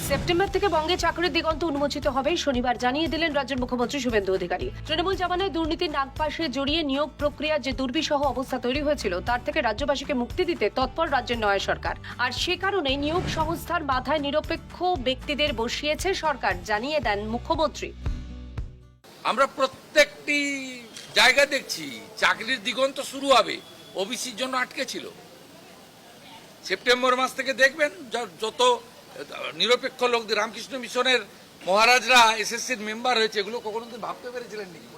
September থেকে বঙ্গে চাকরির দিগন্ত উন্মোচিত হবে শনিবার জানিয়ে দিলেন রাজ্যের মুখ্যমন্ত্রী শুভেন্দু অধিকারী। তৃণমূল জামানায় দুর্নীতির নাগপাশে জড়িয়ে নিয়োগ প্রক্রিয়ার যে দুর্বিষহ অবস্থা তৈরি হয়েছিল তার থেকে রাজ্যবাসীকে মুক্তি দিতে তৎপর রাজ্যের নয়া সরকার। আর সে কারণে নিয়োগ সংস্থার মাথায় নিরপেক্ষ ব্যক্তিদের বসিয়েছে সরকার, জানিয়ে দেন মুখ্যমন্ত্রী। আমরা প্রত্যেকটি জায়গা দেখছি চাকরির দিগন্ত শুরু হবে, ওবিসির জন্য আটকে ছিল। সেপ্টেম্বর মাস থেকে দেখবেন যত নিরপেক্ষ লোকদের, রামকৃষ্ণ মিশনের মহারাজরা এসএসসির মেম্বার হয়েছে, এগুলো কখনো ভাবতে পেরেছিলেন নাকি?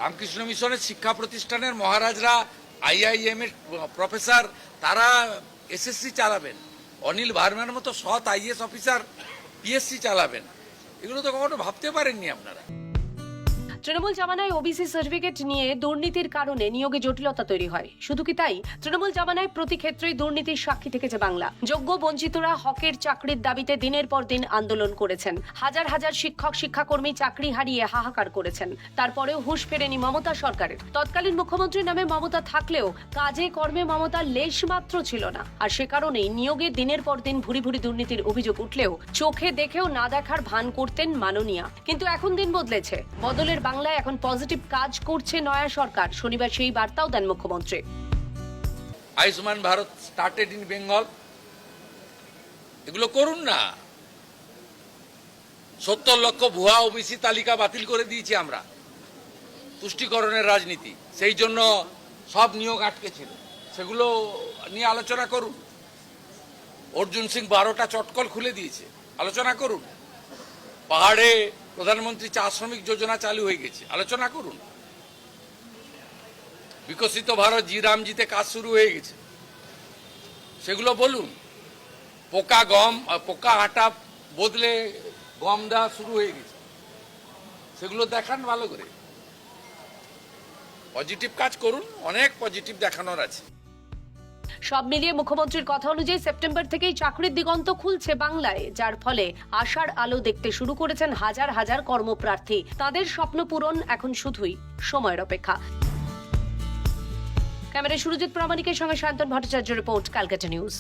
রামকৃষ্ণ মিশনের শিক্ষা প্রতিষ্ঠানের মহারাজরা, আইআইএম এর প্রফেসর, তারা এসএসসি চালাবেন। অনিল ভার্মার মতো সৎ আইএস অফিসার পিএসসি চালাবেন। এগুলো তো কখনো ভাবতে পারেননি আপনারা। তৃণমূল জামানায় ওবিসি সার্টিফিকেট নিয়ে দুর্নীতির কারণে নিয়োগে জটিলতা তৈরি হয়। শুধু কি তাই, তৃণমূল জামানায় প্রতি ক্ষেত্রেই দুর্নীতির সাক্ষী থেকেছে বাংলা। যোগ্য বঞ্চিতরা হকের চাকরির দাবিতে দিনের পর দিন আন্দোলন করেছেন। হাজার হাজার শিক্ষক শিক্ষাকর্মী চাকরি হারিয়ে হাহাকার করেছেন। তারপরেও হুঁশ ফেরেনি মমতা সরকারের। তৎকালীন মুখ্যমন্ত্রীর নামে মমতা থাকলেও কাজে কর্মে মমতার লেশ মাত্র ছিল না। আর সে কারণেই নিয়োগে দিনের পর দিন ভুরি ভুরি দুর্নীতির অভিযোগ উঠলেও চোখে দেখেও না দেখার ভান করতেন মাননীয়া। কিন্তু এখন দিন বদলেছে। বদলের বাংলায় এখন পজিটিভ কাজ করছে নয়া সরকার। শনিবার সেই বার্তাও দেন মুখ্যমন্ত্রী। আয়ুষ্মান ভারত স্টার্টেড ইন বেঙ্গল, এগুলো করুন না। 70 লক্ষ ভুয়া ওবিসি তালিকা বাতিল করে দিয়েছি আমরা। তুষ্টিকরণের রাজনীতি, সেই জন্য সব নিয়োগ আটকে ছিল, সেগুলো নিয়ে আলোচনা করুন। অর্জুন সিং 12টা চটকল খুলে দিয়েছে, আলোচনা করুন। পাহাড়ে প্রধানমন্ত্রী চা শ্রমিক যোজনা চালু হয়ে গেছে, আলোচনা করুন। বিকশিত ভারত জি রামজিতে কাজ শুরু হয়ে গেছে, সেগুলো বলুন। পোকা আটা বদলে গম দেওয়া শুরু হয়ে গেছে, সেগুলো দেখান ভালো করে। পজিটিভ কাজ করুন, অনেক পজিটিভ দেখানোর আছে। সব মিলিয়ে মুখ্যমন্ত্রীর কথা অনুযায়ী সেপ্টেম্বর থেকেই চাকরির দিগন্ত খুলছে বাংলায়, যার ফলে আশার আলো দেখতে শুরু করেছেন হাজার হাজার কর্মপ্রার্থী। তাদের স্বপ্ন পূরণ এখন শুধুই সময়ের অপেক্ষা। ক্যামেরায় সুরজিৎ প্রামাণিকের সঙ্গে শান্তন ভট্টাচার্য, রিপোর্ট ক্যালকাটা নিউজ।